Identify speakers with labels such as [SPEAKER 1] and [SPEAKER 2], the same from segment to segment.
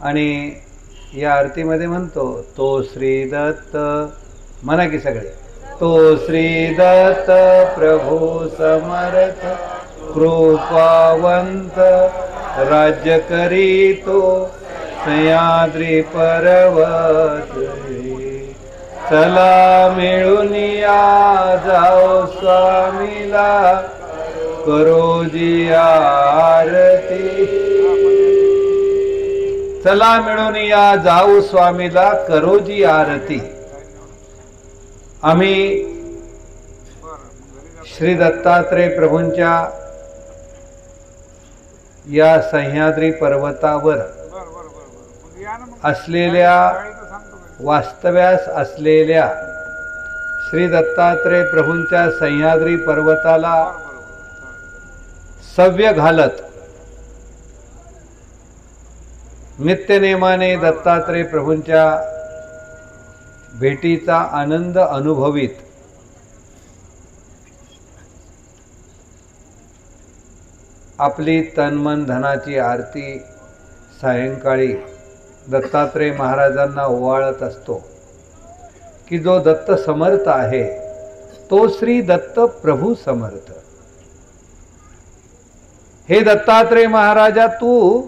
[SPEAKER 1] आणि या आरतीमध्ये म्हणतो, तो श्री दत्त, म्हणा की सगळे, तो श्री दत्त प्रभू समर्थ कृपावंत राज्य करीतो सह्याद्री पर्वत. चला मिळून या जाओ स्वामीला करोजी आरती. चला मिळून या जाऊ स्वामीला करोजी आरती. आम्ही श्री दत्तात्रय प्रभूंच्या या सह्याद्री पर्वतावर असलेल्या, वास्तव्यास असलेल्या श्री दत्तात्रय प्रभूंच्या सह्याद्री पर्वताला सव्य घालत नित्यनेमाने दत्तात्रय प्रभूंच्या भेटीचा आनंद अनुभवित आपली तन मन धनाची आरती सायंकाळी दत्तात्रय महाराजांना ओवाळत असतो की जो दत्त समर्थ आहे तो श्री दत्त प्रभू समर्थ. हे दत्तात्रय महाराजा, तू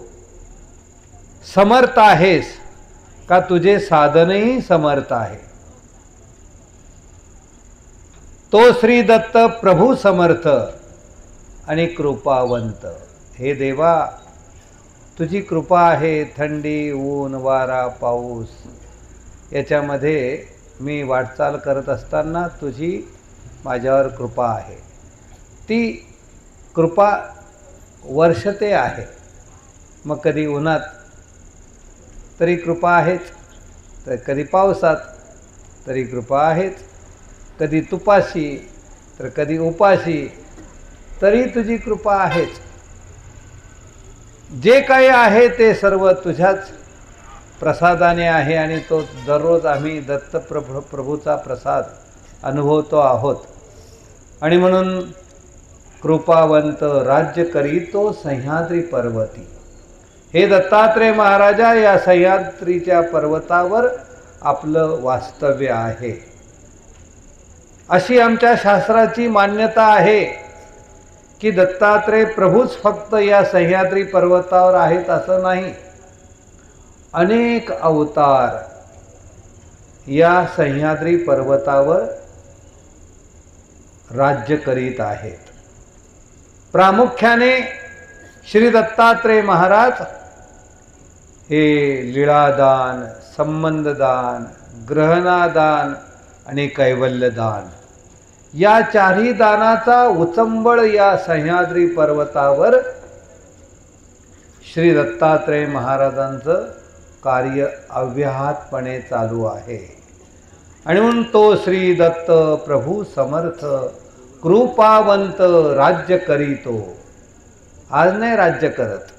[SPEAKER 1] समर्थ आहेस का तुझे साधनही समर्थ आहे. तो श्री दत्त प्रभू समर्थ आणि कृपावंत. हे देवा, तुझी कृपा आहे. थंडी, ऊन, वारा, पाऊस याच्यामध्ये मी वाटचाल करत असताना तुझी माझ्यावर कृपा आहे. ती कृपा वर्षते आहे. मग कधी उन्हात तरी कृपा आहेच, तर कधी पावसात तरी कृपा आहेच, कधी तुपाशी तर कधी उपाशी तरी तुझी कृपा आहेच. जे काही आहे ते सर्व तुझ्याच प्रसादाने आहे आणि तो दररोज आम्ही दत्त प्रभूचा प्रसाद अनुभवतो आहोत. आणि म्हणून कृपावंत राज्य करीतो सह्याद्री पर्वती. हे दत्तात्रय महाराजा, या सह्याद्रीच्या पर्वतावर आपलं वास्तव्य आहे. अशी आमच्या शास्त्राची मान्यता आहे की दत्तात्रय प्रभूच फक्त या सह्याद्री पर्वतावर आहेत असं नाही. अनेक अवतार या सह्याद्री पर्वतावर राज्य करीत आहेत. प्रामुख्याने श्री दत्तात्रय महाराज हे लीळादान, संबंधदान, ग्रहणादान आणि कैवल्यदान या चारही दानाचा उचंबळ या सह्याद्री पर्वतावर श्री दत्तात्रय महाराजांचं कार्य अव्याहतपणे चालू आहे. आणि म्हणून तो श्री दत्त प्रभू समर्थ कृपावंत राज्य करीतो. आज नाही राज्य करत.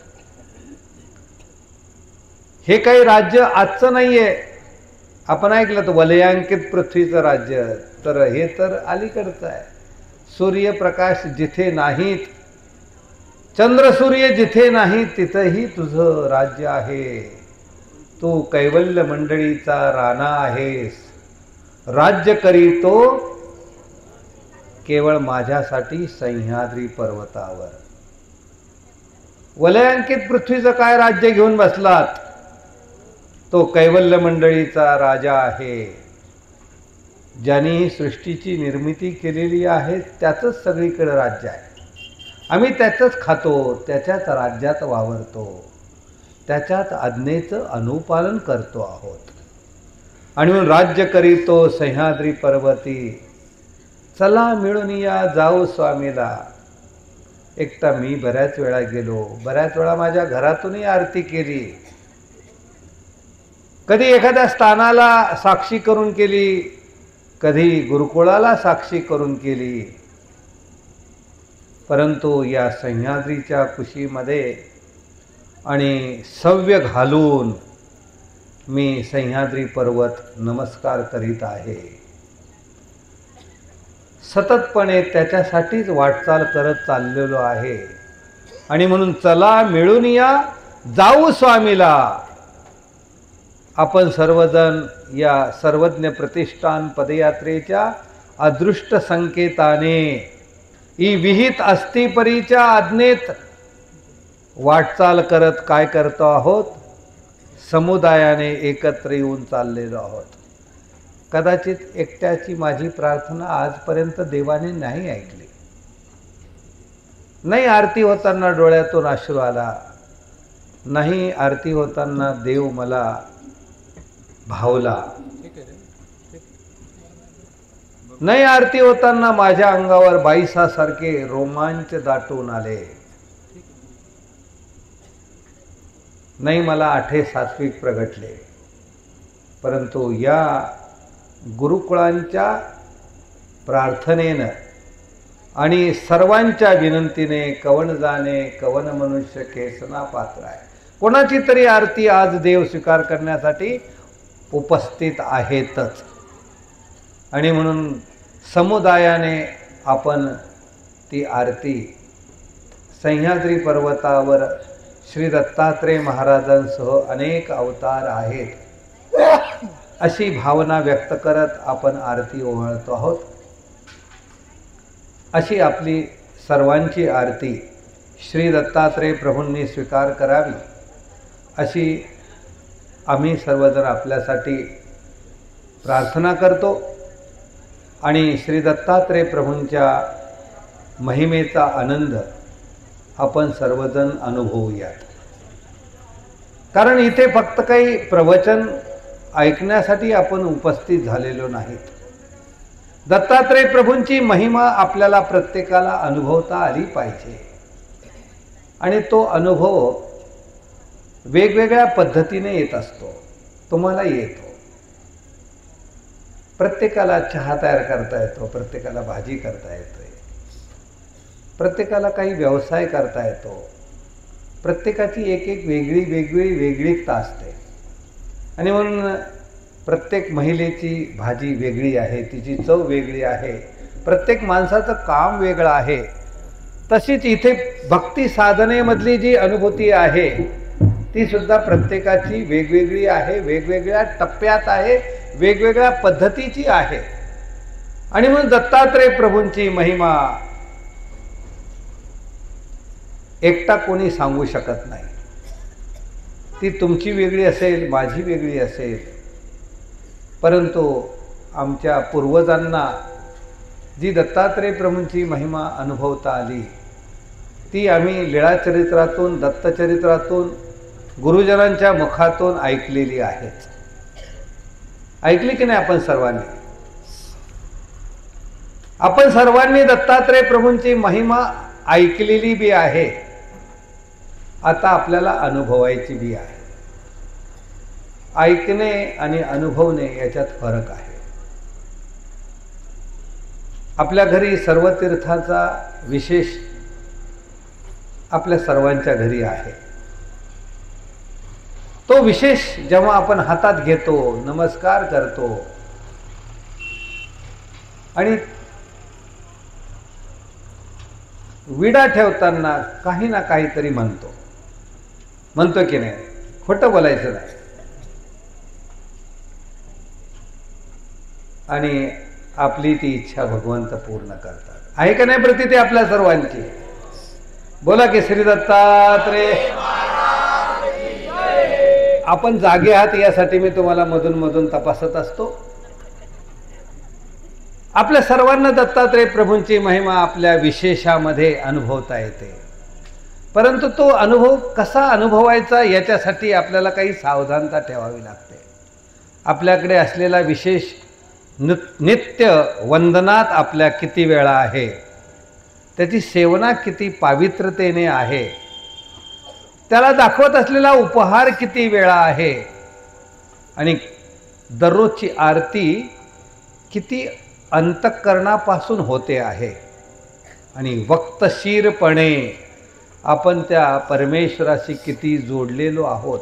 [SPEAKER 1] हे काही राज्य आजचं नाहीये. आपण ऐकलं तर वलयांकित पृथ्वीचं राज्य, तर हे तर अलीकडचं आहे. सूर्यप्रकाश जिथे नाहीत, चंद्र सूर्य जिथे नाहीत, तिथंही तुझं राज्य आहे. तू कैवल्य मंडळीचा राणा आहेस. राज्य करीतो केवळ माझ्यासाठी सह्याद्री पर्वतावर. वलयांकित पृथ्वीचं काय राज्य घेऊन बसलात? तो कैवल्य मंडळीचा राजा आहे. ज्यांनी सृष्टीची निर्मिती केलेली आहे त्याचंच सगळीकडे राज्य आहे. आम्ही त्याचंच खातो, त्याच्याच राज्यात वावरतो, त्याच्यात आज्ञेचं अनुपालन करतो आहोत. आणि म्हणून राज्य करीतो सह्याद्री पर्वती. चला मिळून या जाऊ स्वामीला. एकटा मी बऱ्याच वेळा गेलो, बऱ्याच वेळा माझ्या घरातूनही आरती केली. कधी एखाद्या स्थानाला साक्षी करून केली, कधी गुरुकुळाला साक्षी करून केली. परंतु या सह्याद्रीच्या कुशीमध्ये आणि सव्य घालून मी सह्याद्री पर्वत नमस्कार करीत आहे. सततपणे त्याच्यासाठीच वाटचाल करत चाललेलो आहे. आणि म्हणून चला मिळून या जाऊ स्वामीला. आपण सर्वजण या सर्वज्ञ प्रतिष्ठान पदयात्रेच्या अदृष्ट संकेताने ही विहित अस्थिपरीच्या आज्ञेत वाटचाल करत काय करतो आहोत? समुदायाने एकत्र येऊन चाललेलो आहोत. कदाचित एकट्याची माझी प्रार्थना आजपर्यंत देवाने नाही ऐकली. नाही आरती होताना डोळ्यातून अश्रू आला, नाही आरती होताना देव मला भावला, नाही आरती होताना माझ्या अंगावर बाईसासारखे रोमांच दाटून आले, नाही मला आठे सात्विक प्रगटले. परंतु या गुरुकुळांच्या प्रार्थनेनं आणि सर्वांच्या विनंतीने कवन जाणे कवन मनुष्य केसना पात्र आहे. कोणाची तरी आरती आज देव स्वीकार करण्यासाठी उपस्थित आहेतच. आणि म्हणून समुदायाने आपण ती आरती सह्याद्री पर्वतावर श्री दत्तात्रेय महाराजांसह अनेक अवतार आहेत अशी भावना व्यक्त करत आपण आरती ओवाळतो आहोत. अशी आपली सर्वांची आरती श्री दत्तात्रेय प्रभूंनी स्वीकार करावी अशी आम्ही सर्वजण आपल्यासाठी प्रार्थना करतो. आणि श्री दत्तात्रेय प्रभूंच्या महिमेचा आनंद आपण सर्वजण अनुभवूयात. कारण इथे फक्त काही प्रवचन ऐकण्यासाठी आपण उपस्थित झालेलो नाहीत. दत्तात्रेय प्रभूंची महिमा आपल्याला प्रत्येकाला अनुभवता आली पाहिजे. आणि तो अनुभव वेगवेगळ्या पद्धतीने येत असतो. तुम्हाला येतो. प्रत्येकाला चहा तयार करता येतो, प्रत्येकाला भाजी करता येते, प्रत्येकाला काही व्यवसाय करता येतो. प्रत्येकाची एक एक वेगळीकता असते. आणि म्हणून प्रत्येक महिलेची भाजी वेगळी आहे, तिची चव वेगळी आहे, प्रत्येक माणसाचं काम वेगळं आहे. तशीच इथे भक्ती साधनेमधली जी अनुभूती आहे ती सुद्धा प्रत्येकाची वेगवेगळी आहे, वेगवेगळ्या टप्प्यात आहे, वेगवेगळ्या पद्धतीची आहे. आणि म्हणून दत्तात्रेय प्रभूंची महिमा एकटा कोणी सांगू शकत नाही. ती तुमची वेगळी असेल, माझी वेगळी असेल. परंतु आमच्या पूर्वजांना जी दत्तात्रेय प्रभूंची महिमा अनुभवता आली ती आम्ही लीळाचरित्रातून, दत्तचरित्रातून, गुरुजनांच्या मुखातून ऐकलेली आहेच. ऐकली की नाही आपण सर्वांनी? आपण सर्वांनी दत्तात्रेय प्रभूंची महिमा ऐकलेली बी आहे, आता आपल्याला अनुभवायची बी आहे. ऐकणे आणि अनुभवणे याच्यात फरक आहे. आपल्या घरी सर्व तीर्थाचा विशेष आपल्या सर्वांच्या घरी आहे. तो विशेष जेव्हा आपण हातात घेतो, नमस्कार करतो आणि विडा ठेवताना काही ना काहीतरी म्हणतो की नाही? खोटं बोलायचं नाही. आणि आपली ती इच्छा भगवंत पूर्ण करतात. आहे का नाही प्रतीती आपल्या सर्वांची? बोला की श्री दत्तात्रेय. आपण जागे आहात यासाठी मी तुम्हाला मधून मधून तपासत असतो. आपल्या सर्वांना दत्तात्रेय प्रभूंची महिमा आपल्या विशेषामध्ये अनुभवता येते. परंतु तो अनुभव कसा अनुभवायचा याच्यासाठी आपल्याला काही सावधानता ठेवावी लागते. आपल्याकडे असलेला विशेष नित्य वंदनात आपल्या किती वेळा आहे, त्याची सेवना किती पावित्रतेने आहे, त्याला दाखवत असलेला उपहार किती वेळा आहे, आणि दररोजची आरती किती अंतःकरणापासून होते आहे, आणि वक्तशीरपणे आपण त्या परमेश्वराशी किती जोडलेलो आहोत,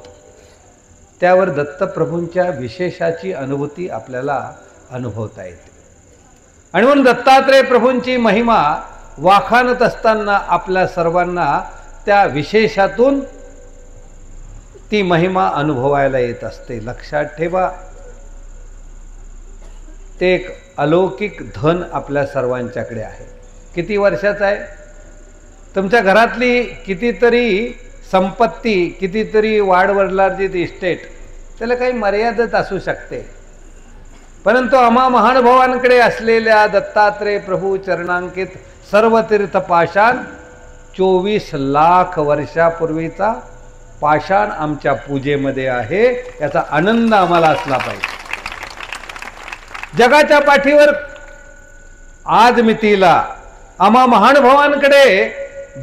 [SPEAKER 1] त्यावर दत्तप्रभूंच्या विशेषाची अनुभूती आपल्याला अनुभवता येते. आणि म्हणून दत्तात्रेय प्रभूंची महिमा वाखाणत असताना आपल्या सर्वांना त्या विशेषातून ती महिमा अनुभवायला येत असते. लक्षात ठेवा, ते एक अलौकिक धन आपल्या सर्वांच्याकडे आहे. किती वर्षाचं आहे? तुमच्या घरातली कितीतरी संपत्ती, कितीतरी वाडवडिलांची इस्टेट, त्याला काही मर्यादित असू शकते, परंतु आम्हा महानुभावांकडे असलेल्या दत्तात्रेय प्रभू चरणांकित सर्व तीर्थ पाषाण 24 लाख वर्षापूर्वीचा पाषाण आमच्या पूजेमध्ये आहे. याचा आनंद आम्हाला असला पाहिजे. जगाच्या पाठीवर आज मितीला आम्हा महानुभावांकडे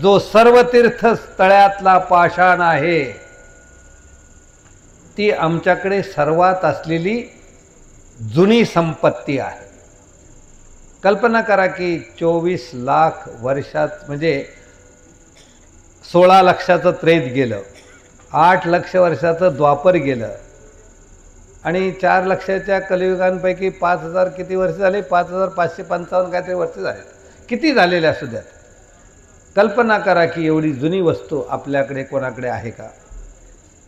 [SPEAKER 1] जो सर्व तीर्थ स्थळातला पाषाण आहे, ती आमच्याकडे सर्वात असलेली जुनी संपत्ती आहे. कल्पना करा की 24 लाख वर्षात म्हणजे 16 लक्षाचं त्रेत गेलं, 8 लक्ष वर्षाचं द्वापर गेलं आणि 4 लक्षाच्या कलियुगांपैकी 5000 किती वर्ष झाले? 5555 काहीतरी वर्ष झाले. किती झालेले असू द्यात. कल्पना करा की एवढी जुनी वस्तू आपल्याकडे कोणाकडे आहे का?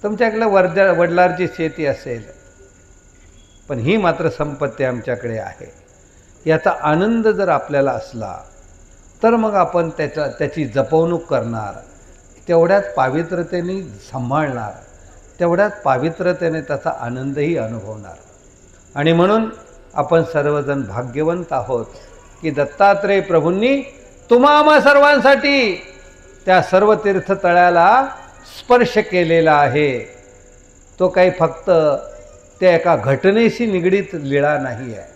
[SPEAKER 1] तुमच्याकडे वडिलांची शेती असेल, पण ही मात्र संपत्ती आमच्याकडे आहे. याचा आनंद जर आपल्याला असला तर मग आपण त्याची जपवणूक करणार, तेवढ्याच पावित्रतेने सांभाळणार, तेवढ्याच पावित्रतेने त्याचा आनंदही अनुभवणार. आणि म्हणून आपण सर्वजण भाग्यवंत आहोत की दत्तात्रेय प्रभूंनी तुम्हा आम्हा सर्वांसाठी त्या सर्व तीर्थतळ्याला स्पर्श केलेला आहे. तो काही फक्त त्या एका घटनेशी निगडीत लीळा नाही आहे.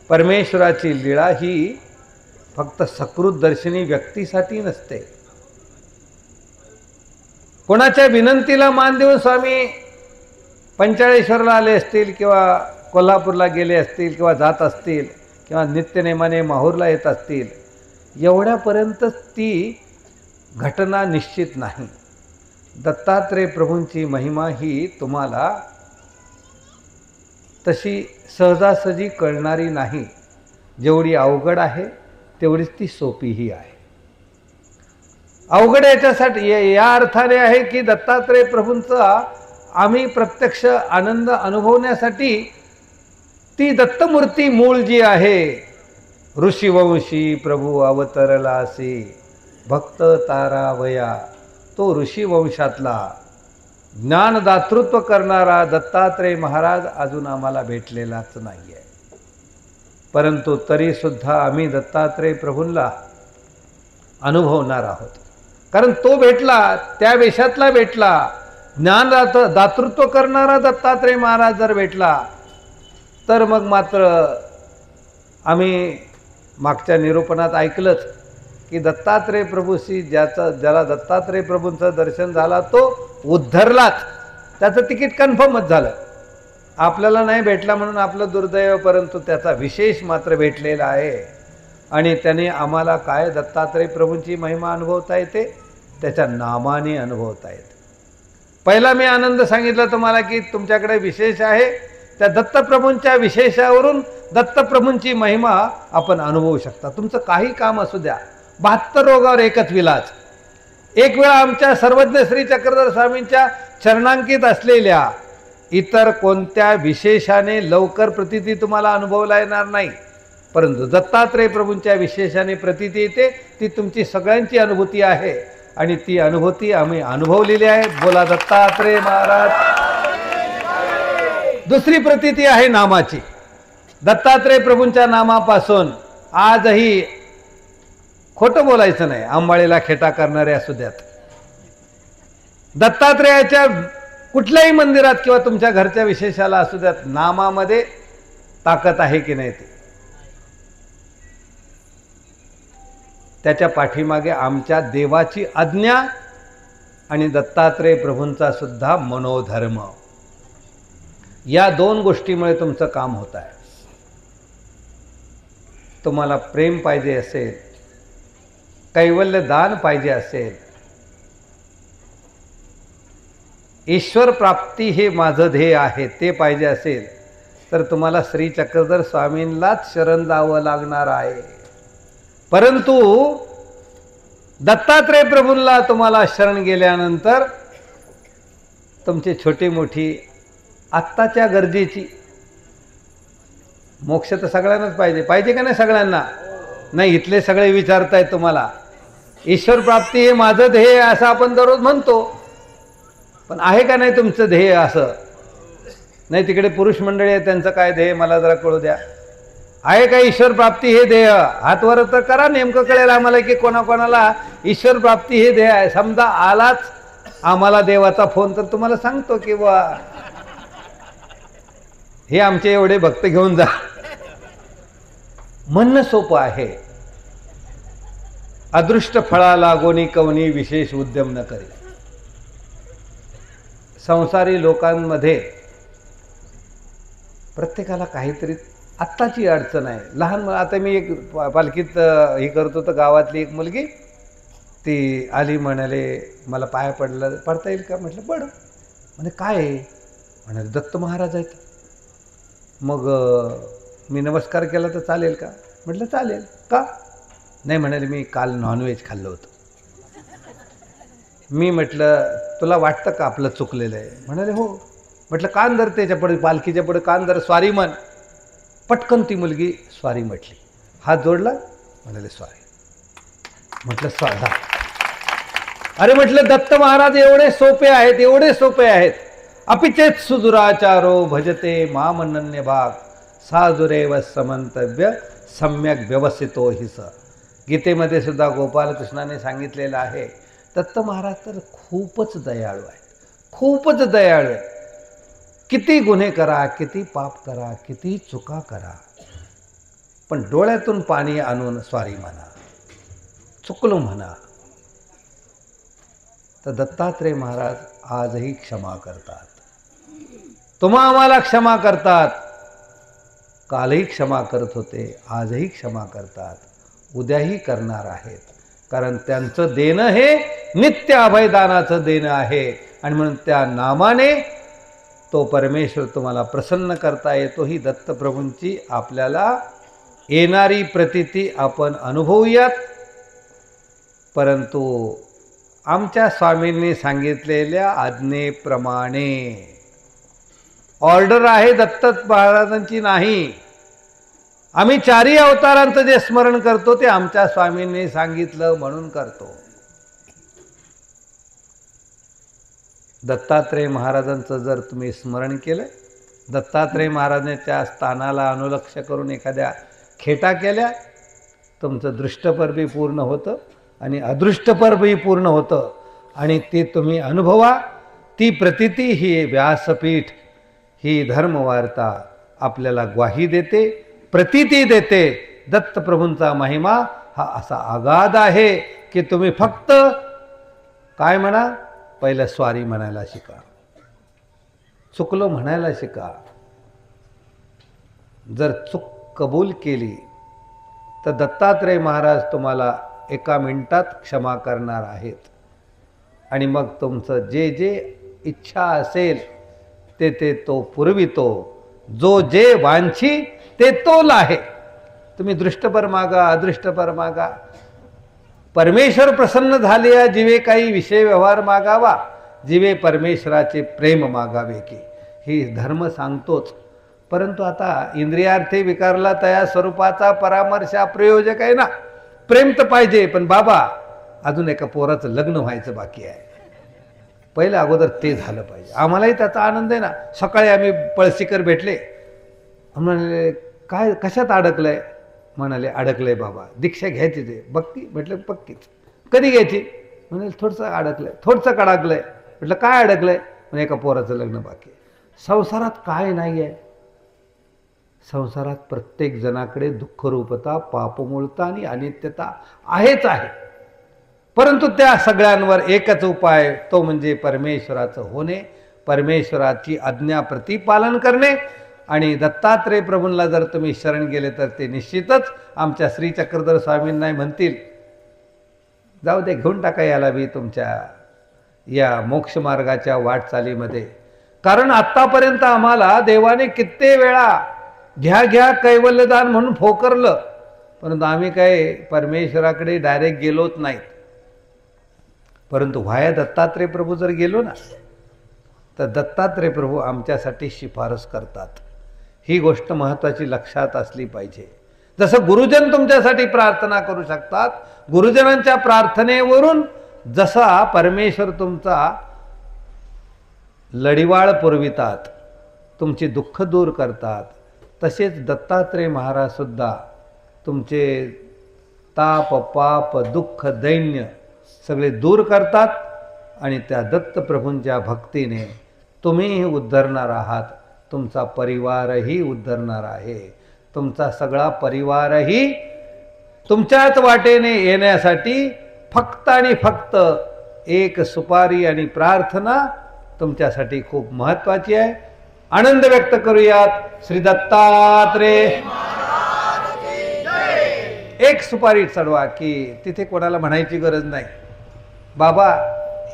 [SPEAKER 1] परमेश्वराची लीळा ही फक्त सकृत दर्शनी व्यक्तीसाठी नसते. कोणाच्या विनंतीला मान देऊन स्वामी पंचाळेश्वरला आले असतील किंवा कोल्हापूरला गेले असतील किंवा जात असतील किंवा नित्यनेमाने माहूरला येत असतील, एवढ्यापर्यंतच ती घटना निश्चित नाही. दत्तात्रेय प्रभूंची महिमा ही तुम्हाला तशी सहजासहजी कळणारी नाही. जेवढी अवघड आहे तेवढीच ती सोपीही आहे. अवघड याच्यासाठी या अर्थाने आहे की दत्तात्रेय प्रभूंचा आम्ही प्रत्यक्ष आनंद अनुभवण्यासाठी ती दत्तमूर्ती मूळ जी आहे, ऋषीवंशी प्रभू अवतरलासी भक्त तारावया, तो ऋषीवंशातला ज्ञानदातृत्व करणारा दत्तात्रेय महाराज अजून आम्हाला भेटलेलाच नाही आहे. परंतु तरीसुद्धा आम्ही दत्तात्रेय प्रभूंना अनुभवणार आहोत. कारण तो भेटला, त्या वेशातला भेटला, दातृत्व करणारा दत्तात्रेय महाराज जर भेटला तर मग मात्र आम्ही मागच्या निरूपणात ऐकलंच की दत्तात्रेय प्रभूशी ज्याला दत्तात्रेय प्रभूंचं दर्शन झाला तो उद्धरलाच, त्याचं तिकीट कन्फर्मच झालं. आपल्याला नाही भेटला म्हणून आपलं दुर्दैव, परंतु त्याचा विशेष मात्र भेटलेला आहे. आणि त्याने आम्हाला काय दत्तात्रेय प्रभूंची महिमा अनुभवता येते, त्याच्या नामाने अनुभवता येते. पहिला मी आनंद सांगितला तुम्हाला की तुमच्याकडे विशेष आहे, त्या दत्तप्रभूंच्या विशेषावरून दत्तप्रभूंची महिमा आपण अनुभवू शकता. तुमचं काही काम असू द्या, 72 रोगावर एकच विलाज. एक वेळा आमच्या सर्वज्ञ श्री चक्रधर स्वामींच्या चरणांकित असलेल्या इतर कोणत्या विशेषाने लवकर प्रतीती तुम्हाला अनुभवला येणार नाही, परंतु दत्तात्रेय प्रभूंच्या विशेषाने प्रतीती येते. ती तुमची सगळ्यांची अनुभूती आहे आणि ती अनुभूती आम्ही अनुभवलेली आहे. बोला दत्तात्रेय महाराज. दुसरी प्रतीती आहे नामाची. दत्तात्रेय प्रभूंच्या नामापासून आजही खोटं बोलायचं नाही, आंबाळीला खेटा करणारे असू द्यात, दत्तात्रेयाच्या कुठल्याही मंदिरात किंवा तुमच्या घरच्या विशेषाला असू द्यात, नामामध्ये ताकद आहे की नाही, त्याच्या पाठीमागे आमच्या देवाची आज्ञा आणि दत्तात्रेय प्रभूंचा सुद्धा मनोधर्म, या 2 गोष्टीमुळे तुमचं काम होत आहे. तुम्हाला प्रेम पाहिजे असेल, कैवल्य दान पाहिजे असेल, ईश्वर प्राप्ती हे माझं ध्येय आहे ते पाहिजे असेल, तर तुम्हाला श्री चक्रधर स्वामींनाच शरण जावं लागणार आहे. परंतु दत्तात्रेय प्रभूंना तुम्हाला शरण गेल्यानंतर तुमची छोटी मोठी आत्ताच्या गरजेची, मोक्ष तर सगळ्यांनाच पाहिजे, पाहिजे का नाही सगळ्यांना? नाही, इथले सगळे विचारतायत तुम्हाला ईश्वर प्राप्ती हे माझं ध्येय असं आपण दररोज म्हणतो, पण आहे का नाही तुमचं ध्येय असं? नाही, तिकडे पुरुष मंडळी आहे, त्यांचं काय ध्येय मला जरा कळू द्या. आहे का ईश्वर प्राप्ती हे ध्येय? हातवर तर करा, नेमकं कळेल आम्हाला की कोणाकोणाला ईश्वर प्राप्ती हे ध्येय आहे. समजा आलाच आम्हाला देवाचा फोन तर तुम्हाला सांगतो की बा हे आमचे एवढे भक्त घेऊन जा. म्हणणं सोपं आहे. अदृष्ट फळाला गोनी कवनी विशेष उद्यम न करे. संसारी लोकांमध्ये प्रत्येकाला काहीतरी आत्ताची अडचण आहे. लहान आता मी एक पालखीत हे करतो तर गावातली एक मुलगी ती आली, म्हणाले मला पाया पडता येईल का? म्हटलं पड. म्हणजे काय आहे? म्हणाले दत्त महाराज आहेत. मग मी नमस्कार केला तर चालेल का? म्हटलं चालेल. का? नाही, म्हणाले मी काल नॉनव्हेज खाल्लं होतं. मी म्हटलं तुला वाटतं का आपलं चुकलेलं आहे? म्हणाले हो. म्हटलं कान धर, त्याच्या पुढे पालखीच्या पुढे कान धर, स्वारी म्हण. पटकन ती मुलगी स्वारी म्हटली, हात जोडला, म्हणाले स्वारी. म्हटलं स्वाधा. अरे म्हटलं दत्त महाराज एवढे सोपे आहेत, एवढे सोपे आहेत. अपिचेत सुदुराचारो भजते मामनन्य भाग साधुरेव समंतव्य सम्यक व्यवस्थितो हि स. गीतेमध्ये सुद्धा गोपालकृष्णाने सांगितलेलं आहे. दत्त महाराज तर खूपच दयाळू आहेत, खूपच दयाळू आहेत. किती गुन्हे करा, किती पाप करा, किती चुका करा, पण डोळ्यातून पाणी आणून स्वारी म्हणा, चुकलो म्हणा. तर दत्तात्रेय महाराज आजही क्षमा करतात. तुम्हा आम्हाला क्षमा करतात. कालही क्षमा करत होते, आजही क्षमा करतात, उद्याही करणार आहेत. कारण त्यांचं देणं हे नित्य अभयदानाचं देणं आहे. आणि म्हणून त्या नामाने तो परमेश्वर तुम्हाला प्रसन्न करता येतो. ही दत्तप्रभूंची आपल्याला येणारी प्रतीती आपण अनुभवूयात. परंतु आमच्या स्वामींनी सांगितलेल्या आज्ञेप्रमाणे, ऑर्डर आहे दत्त महाराजांची नाही. आम्ही चारही अवतारांचं जे स्मरण करतो ते आमच्या स्वामींनी सांगितलं म्हणून करतो. दत्तात्रेय महाराजांचं जर तुम्ही स्मरण केलं, दत्तात्रेय महाराजांच्या स्थानाला अनुलक्ष करून एखाद्या खेटा केल्या, तुमचं दृष्टपर्वी पूर्ण होतं आणि अदृष्टपर्वी पूर्ण होतं. आणि ते तुम्ही अनुभवा. ती प्रतीती ही व्यासपीठ, ही धर्मवार्ता आपल्याला ग्वाही देते, प्रतीती देते. दत्तप्रभूंचा महिमा हा असा अगाध आहे की तुम्ही फक्त काय म्हणा, पहिलं स्वारी म्हणायला शिका, चुकलो म्हणायला शिका. जर चूक कबूल केली तर दत्तात्रेय महाराज तुम्हाला एका मिनिटात क्षमा करणार आहेत. आणि मग तुमचं जे जे इच्छा असेल ते ते तो पुरवितो. जो जे वांछी ते तोल आहे. तुम्ही दृष्टपर मागा, अदृष्टपर मागा, परमेश्वर प्रसन्न झाले जिवे काही विषय व्यवहार मागावा, जिवे परमेश्वराचे प्रेम मागावे की, ही धर्म सांगतोच. परंतु आता इंद्रियार्थी विकारला तया स्वरूपाचा परामर्शा प्रयोजक आहे ना. प्रेम तर पाहिजे, पण बाबा अजून एका पोराचं लग्न व्हायचं बाकी आहे. पहिलं अगोदर ते झालं पाहिजे. आम्हालाही त्याचा आनंद आहे ना. सकाळी आम्ही पळशीकर भेटले, म्हणाले काय कशात अडकलंय? म्हणाले अडकलंय बाबा, दीक्षा घ्यायची ते. बक्की? म्हटलं पक्कीच. कधी घ्यायची? म्हणाले थोडंसं अडकलंय. थोडंसं अडकलंय. म्हटलं काय अडकलंय? म्हणजे एका पोराचं लग्न बाकी आहे. संसारात काय नाही आहे? संसारात प्रत्येक जणाकडे दुःखरूपता, पापमूळता आणि अनित्यता आहेच आहे. परंतु त्या सगळ्यांवर एकच उपाय, तो म्हणजे परमेश्वराचं होणे, परमेश्वराची आज्ञा प्रतिपालन करणे. आणि दत्तात्रेय प्रभूंना जर तुम्ही शरण गेले तर ते निश्चितच आमच्या श्री चक्रधर स्वामींना म्हणतील, जाऊ दे, घेऊन टाका याला बी तुमच्या या मोक्षमार्गाच्या वाटचालीमध्ये. कारण आत्तापर्यंत आम्हाला देवाने किती वेळा घ्या घ्या कैवल्यदान म्हणून फोकरलं, परंतु आम्ही काय परमेश्वराकडे डायरेक्ट गेलोच नाहीत. परंतु व्हाया दत्तात्रेय प्रभू जर गेलो ना तर दत्तात्रय प्रभू आमच्यासाठी शिफारस करतात. ही गोष्ट महत्त्वाची लक्षात असली पाहिजे. जसं गुरुजन तुमच्यासाठी प्रार्थना करू शकतात, गुरुजनांच्या प्रार्थनेवरून जसा परमेश्वर तुमचा लढिवाळ पुरवितात, तुमची दुःख दूर करतात, तसेच दत्तात्रय महाराज सुद्धा तुमचे ताप पाप दुःख दैन्य सगळे दूर करतात. आणि त्या दत्तप्रभूंच्या भक्तीने तुम्हीही उद्धरणार आहात, तुमचा परिवारही उद्धरणार आहे. तुमचा सगळा परिवारही तुमच्याच वाटेने येण्यासाठी फक्त आणि फक्त एक सुपारी आणि प्रार्थना तुमच्यासाठी खूप महत्त्वाची आहे. आनंद व्यक्त करूयात. श्री दत्तात्रेय एक सुपारी चढवा की तिथे कोणाला म्हणायची गरज नाही, बाबा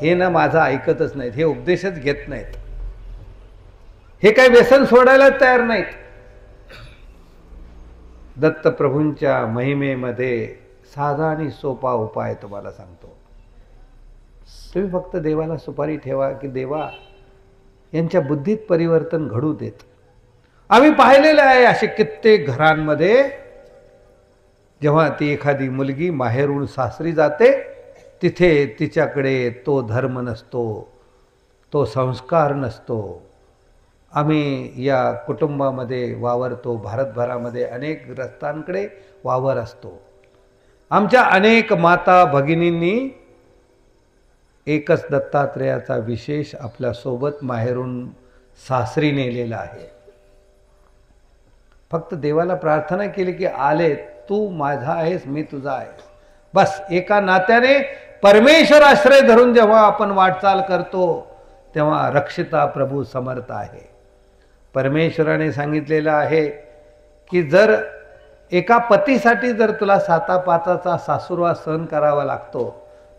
[SPEAKER 1] हे ना माझं ऐकतच नाहीत, हे उपदेशच घेत नाहीत, हे काही व्यसन सोडायला तयार नाहीत. दत्तप्रभूंच्या महिमेमध्ये साधा आणि सोपा उपाय तुम्हाला सांगतो. तुम्ही फक्त देवाला सुपारी ठेवा की देवा यांच्या बुद्धीत परिवर्तन घडू देत. आम्ही पाहिलेलं आहे असे कित्येक घरांमध्ये जेव्हा ती एखादी मुलगी माहेरून सासरी जाते तिथे तिच्याकडे तो धर्म नसतो, तो संस्कार नसतो. आम्ही या कुटुंबामध्ये वावरतो, भारतभरामध्ये अनेक ग्रस्तांकडे वावर असतो. आमच्या अनेक माता भगिनींनी एकच दत्तात्रेयाचा विशेष आपल्यासोबत माहेरून सासरी नेलेला आहे. फक्त देवाला प्रार्थना केली की आले, तू माझा आहेस मी तुझा आहे, बस. एका नात्याने परमेश्वर आश्रय धरून जेव्हा आपण वाटचाल करतो तेव्हा रक्षिता प्रभू समर्थ आहे. परमेश्वराने सांगितलेलं आहे की जर एका पतीसाठी जर तुला 7-5चा सासुरवास सहन करावा लागतो,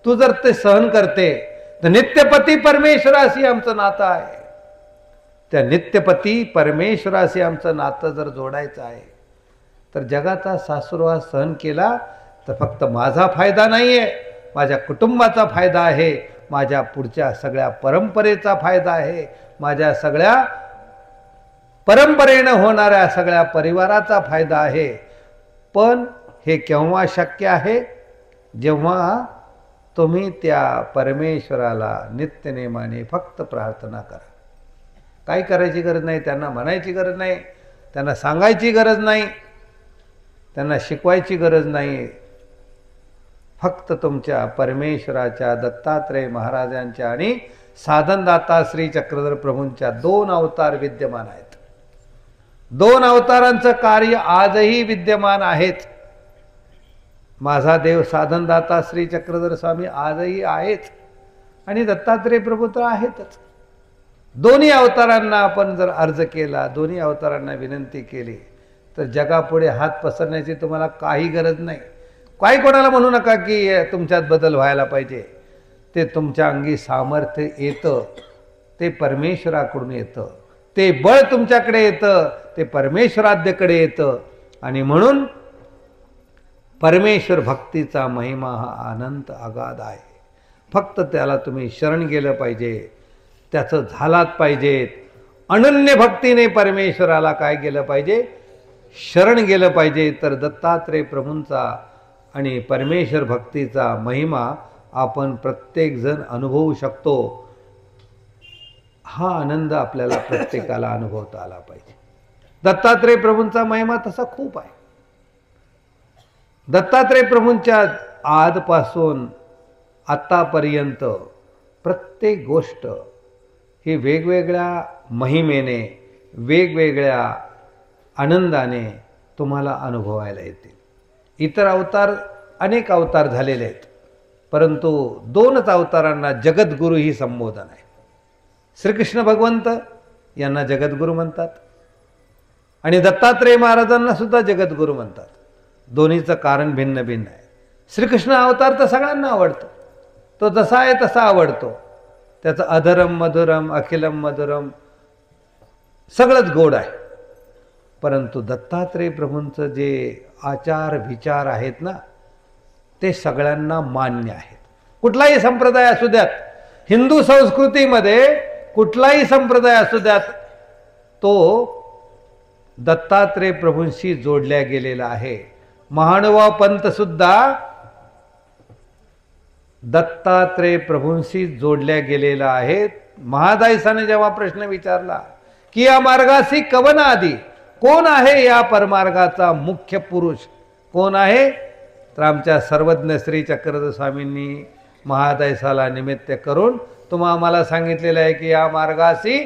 [SPEAKER 1] तू जर ते सहन करते तर नित्यपती परमेश्वराशी आमचं नातं आहे. त्या नित्यपती परमेश्वराशी आमचं नातं जर जोडायचं आहे तर जगाचा सासुरवास सहन केला तर फक्त माझा फायदा नाही आहे, माझ्या कुटुंबाचा फायदा आहे, माझ्या पुढच्या सगळ्या परंपरेचा फायदा आहे, माझ्या सगळ्या परंपरेनं होणाऱ्या सगळ्या परिवाराचा फायदा आहे. पण हे केव्हा शक्य आहे? जेव्हा तुम्ही त्या परमेश्वराला नित्यनेमाने फक्त प्रार्थना करा. काही करायची गरज नाही, त्यांना म्हणायची गरज नाही, त्यांना सांगायची गरज नाही, त्यांना शिकवायची गरज नाही. फक्त तुमच्या परमेश्वराच्या दत्तात्रेय महाराजांच्या आणि साधनदाता श्री चक्रधर प्रभूंच्या 2 अवतार विद्यमान आहेत. 2 अवतारांचं कार्य आजही विद्यमान आहेत. माझा देव साधनदाता श्री चक्रधर स्वामी आजही आहेत आणि दत्तात्रेय प्रभू तर आहेतच. दोन्ही अवतारांना आपण जर अर्ज केला, दोन्ही अवतारांना विनंती केली तर जगापुढे हात पसरण्याची तुम्हाला काही गरज नाही. काही कोणाला म्हणू नका की तुमच्यात बदल व्हायला पाहिजे. ते तुमच्या अंगी सामर्थ्य येतं, ते परमेश्वराकडून येतं. ते बळ तुमच्याकडे येतं, ते परमेश्वराद्यकडे येतं. आणि म्हणून परमेश्वर भक्तीचा महिमा हा अनंत अगाध आहे. फक्त त्याला तुम्ही शरण गेलं पाहिजे, त्याचं झालात पाहिजेत. अनन्य भक्तीने परमेश्वराला काय गेलं पाहिजे? शरण गेलं पाहिजे. तर दत्तात्रेय प्रभूंचा आणि परमेश्वर भक्तीचा महिमा आपण प्रत्येकजण अनुभवू शकतो. हा आनंद आपल्याला प्रत्येकाला अनुभवता आला पाहिजे. दत्तात्रेय प्रभूंचा महिमा तसा खूप आहे. दत्तात्रेय प्रभूंच्या आजपासून आतापर्यंत प्रत्येक गोष्ट ही वेगवेगळ्या महिमेने, वेगवेगळ्या आनंदाने तुम्हाला अनुभवायला येते. इतर अवतार अनेक अवतार झालेले आहेत, परंतु 2च अवतारांना जगद्गुरु ही संबोधन आहे. श्रीकृष्ण भगवंत यांना जगद्गुरु म्हणतात आणि दत्तात्रेय महाराजांना सुद्धा जगद्गुरु म्हणतात. दोन्हीचं कारण भिन्न भिन्न आहे. श्रीकृष्ण अवतार तर सगळ्यांना आवडतो, तो जसा आहे तसा आवडतो. त्याचं अधरम मधुरम अखिलम मधुरम सगळंच गोड आहे. परंतु दत्तात्रेय प्रभूंचं जे आचार विचार आहेत ना, ते सगळ्यांना मान्य आहेत. कुठलाही संप्रदाय असू द्यात, हिंदू संस्कृतीमध्ये कुठलाही संप्रदाय असू द्यात, तो दत्तात्रेय प्रभूंशी जोडल्या गेलेला आहे. महानुभाव पंथ सुद्धा दत्तात्रेय प्रभूंशी जोडल्या गेलेला आहे. महादायसाने जेव्हा प्रश्न विचारला की या मार्गाशी कवन आधी, कोण आहे या परमार्गाचा मुख्य पुरुष, कोण आहे, तर आमच्या सर्वज्ञ श्री चक्रधर स्वामींनी महादायसाला निमित्त करून आम्हाला सांगितलेलं आहे की या मार्गाशी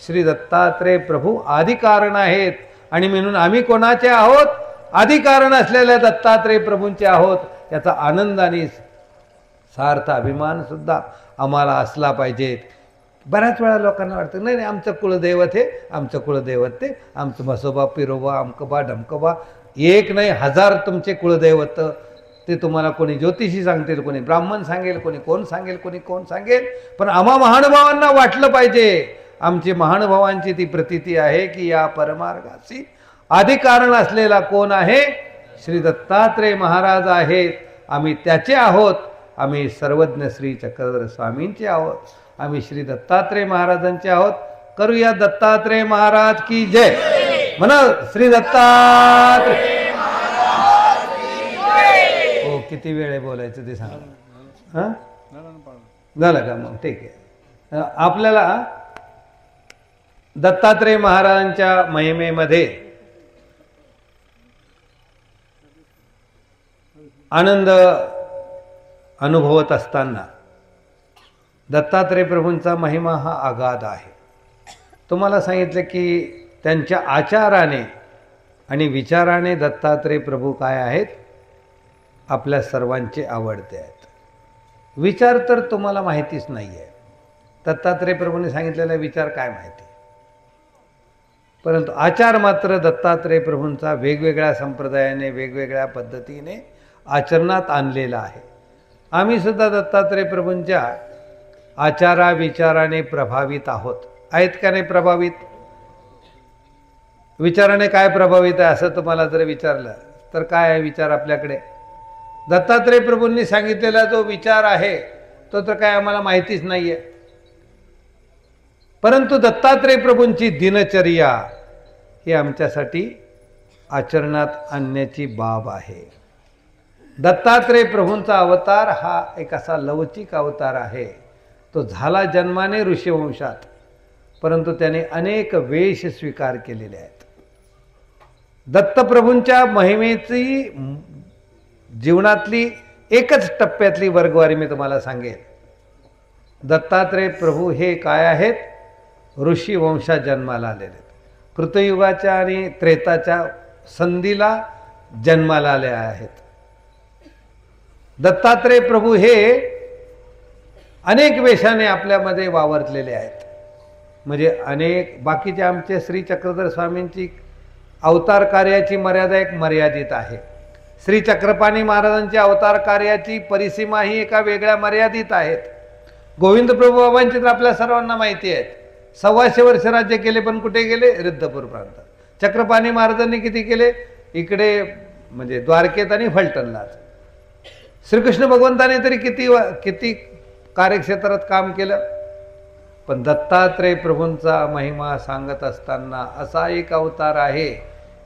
[SPEAKER 1] श्री दत्तात्रेय प्रभू आदी कारण आहेत. आणि म्हणून आम्ही कोणाचे आहोत, आदी कारण असलेल्या दत्तात्रेय प्रभूंचे आहोत. याचा आनंद आणि सार्थ अभिमान सुद्धा आम्हाला असला पाहिजे. बऱ्याच वेळा लोकांना वाटतं नाही नाही आमचं कुलदैवत हे, आमचं कुलदैवत ते, आमचं म्हसोबा पिरोबा अमकबा ढमकबा, एक नाही हजार तुमचे कुलदैवत. ते तुम्हाला कोणी ज्योतिषी सांगतील, कोणी ब्राह्मण सांगेल, कोणी कोण सांगेल, कोणी कोण सांगेल. पण आम्हा महानुभावांना वाटलं पाहिजे, आमची महानुभावांची ती प्रतीती आहे की या परमार्गाशी आदी कारण असलेला कोण आहे, श्री दत्तात्रेय महाराज आहेत. आम्ही त्याचे आहोत. आम्ही सर्वज्ञ श्री चक्रधर स्वामींचे आहोत. आम्ही श्री दत्तात्रेय महाराजांचे आहोत. करूया दत्तात्रेय महाराज की जय. म्हणा श्री दत्तात्रेय. हो, किती वेळ आहे बोलायचं ते सांगा. हां, झालं का? मग ठीक आहे. आपल्याला दत्तात्रेय महाराजांच्या महिमेमध्ये आनंद अनुभवत असताना दत्तात्रेय प्रभूंचा महिमा हा अगाध आहे. तुम्हाला सांगितलं की त्यांच्या आचाराने आणि विचाराने दत्तात्रेय प्रभू काय आहेत, आपल्या सर्वांचे आवडते आहेत. विचार तर तुम्हाला माहितीच नाही आहे. दत्तात्रेय प्रभूंनी सांगितलेला विचार काय माहिती, परंतु आचार मात्र दत्तात्रेय प्रभूंचा वेगवेगळ्या संप्रदायाने वेगवेगळ्या पद्धतीने आचरणात आणलेला आहे. आम्ही सुद्धा दत्तात्रेय प्रभूंच्या आचारा विचाराने प्रभावित आहोत. आहेत का नाही प्रभावित? विचाराने काय प्रभावित आहे असं तुम्हाला जर विचारलं तर काय आहे विचार आपल्याकडे? दत्तात्रेय प्रभूंनी सांगितलेला जो विचार आहे तो तर काय आम्हाला माहितीच नाही आहे. परंतु दत्तात्रेय प्रभूंची दिनचर्या ही आमच्यासाठी आचरणात आणण्याची बाब आहे. दत्तात्रेय प्रभूंचा अवतार हा एक असा लवचिक अवतार आहे. तो झाला जन्माने ऋषिवंशात, परंतु त्याने अनेक वेश स्वीकार केलेले आहेत. दत्तप्रभूंच्या महिमेची जीवनातली एकच टप्प्यातली वर्गवारी मी तुम्हाला सांगेन. दत्तात्रेय प्रभू हे काय आहेत? ऋषी वंशात जन्माला आलेले आहेत. कृतयुगाच्या आणि त्रेताच्या संधीला जन्माला आले आहेत. दत्तात्रेय प्रभू हे अनेक वेशाने आपल्यामध्ये वावरलेले आहेत. म्हणजे अनेक बाकीचे आमचे श्री चक्रधर स्वामींची अवतार कार्याची मर्यादा एक मर्यादित आहे. श्री चक्रपाणी महाराजांची अवतार कार्याची परिसीमा ही एका वेगळ्या मर्यादित आहेत. गोविंद प्रभू बाबांची तर आपल्या सर्वांना माहिती आहे. 125 वर्ष राज्य केले, पण कुठे गेले? रिद्धपूर प्रांतात. चक्रपाणी महाराजांनी किती केले? इकडे म्हणजे द्वारकेत आणि फलटणलाच. श्रीकृष्ण भगवंताने तरी किती कार्यक्षेत्रात काम केलं. पण दत्तात्रेय प्रभूंचा महिमा सांगत असताना असा एक अवतार आहे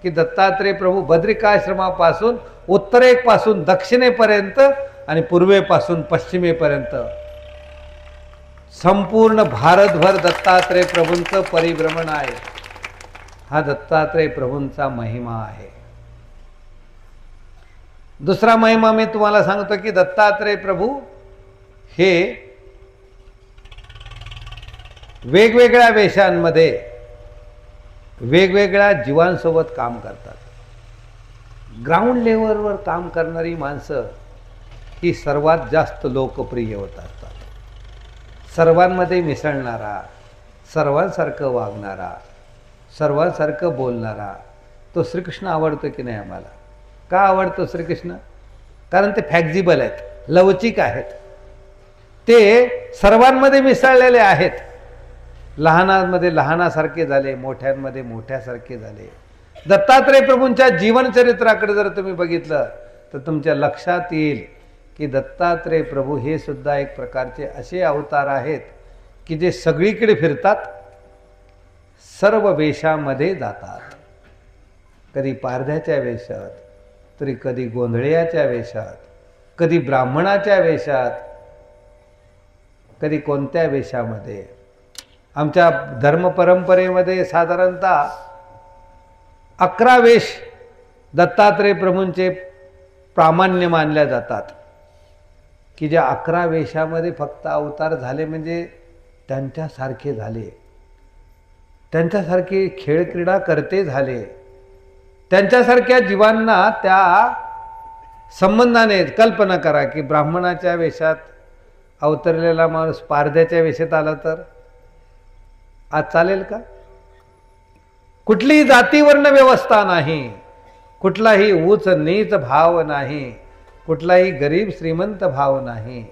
[SPEAKER 1] की दत्तात्रेय प्रभू बद्रिकाश्रमापासून उत्तरेपासून दक्षिणेपर्यंत आणि पूर्वेपासून पश्चिमेपर्यंत संपूर्ण भारतभर दत्तात्रेय प्रभूंचं परिभ्रमण आहे. हा दत्तात्रेय प्रभूंचा महिमा आहे. दुसरा महिमा मी तुम्हाला सांगतो की दत्तात्रेय प्रभू हे वेगवेगळ्या वेशांमध्ये वेगवेगळ्या जीवांसोबत काम करतात. ग्राउंड लेवलवर काम करणारी माणसं ही सर्वात जास्त लोकप्रिय होत असतात. सर्वांमध्ये मिसळणारा, सर्वांसारखं वागणारा, सर्वांसारखं बोलणारा तो श्रीकृष्ण आवडतो की नाही आम्हाला? का आवडतो श्रीकृष्ण? कारण ते फ्लेक्झिबल आहेत, लवचिक आहेत, ते सर्वांमध्ये मिसळलेले आहेत. लहानांमध्ये लहानासारखे झाले, मोठ्यांमध्ये मोठ्यासारखे झाले. दत्तात्रेय प्रभूंच्या जीवनचरित्राकडे जर तुम्ही बघितलं तर तुमच्या लक्षात येईल की दत्तात्रेय प्रभू हे सुद्धा एक प्रकारचे असे अवतार आहेत की जे सगळीकडे फिरतात, सर्व वेशामध्ये जातात. कधी पारध्याच्या वेशात, तरी कधी गोंधळ्याच्या वेशात, कधी ब्राह्मणाच्या वेशात, कधी कोणत्या वेशामध्ये. आमच्या धर्मपरंपरेमध्ये साधारणतः 11 वेश दत्तात्रेय प्रभूंचे प्रामाण्य मानल्या जातात, की ज्या 11 वेशामध्ये फक्त अवतार झाले म्हणजे त्यांच्यासारखे झाले, त्यांच्यासारखे खेळक्रीडा करते झाले, त्यांच्यासारख्या जीवांना त्या संबंधाने. कल्पना करा की ब्राह्मणाच्या वेशात अवतरलेला माणूस पारध्याच्या वेशात आला तर आज चालेल का? कुठलीही जातीवर्ण व्यवस्था नाही, कुठलाही उच्च नीच भाव नाही, कुठलाही गरीब श्रीमंत भाव नाही.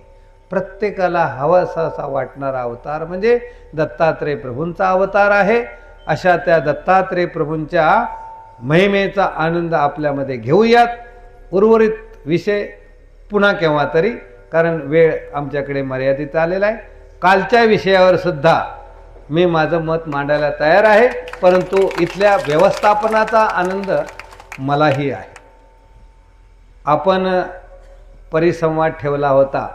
[SPEAKER 1] प्रत्येकाला हवासा असा वाटणारा अवतार म्हणजे दत्तात्रेय प्रभूंचा अवतार आहे. अशा त्या दत्तात्रेय प्रभूंच्या महिमेचा आनंद आपल्यामध्ये घेऊयात. उर्वरित विषय पुन्हा केव्हा तरी, कारण वेळ आमच्याकडे मर्यादित आलेला आहे. कालच्या विषयावर सुद्धा मी माझं मत मांडायला तयार आहे, परंतु इथल्या व्यवस्थापनाचा आनंद मलाही आहे. आपण परिसंवाद ठेवला होता.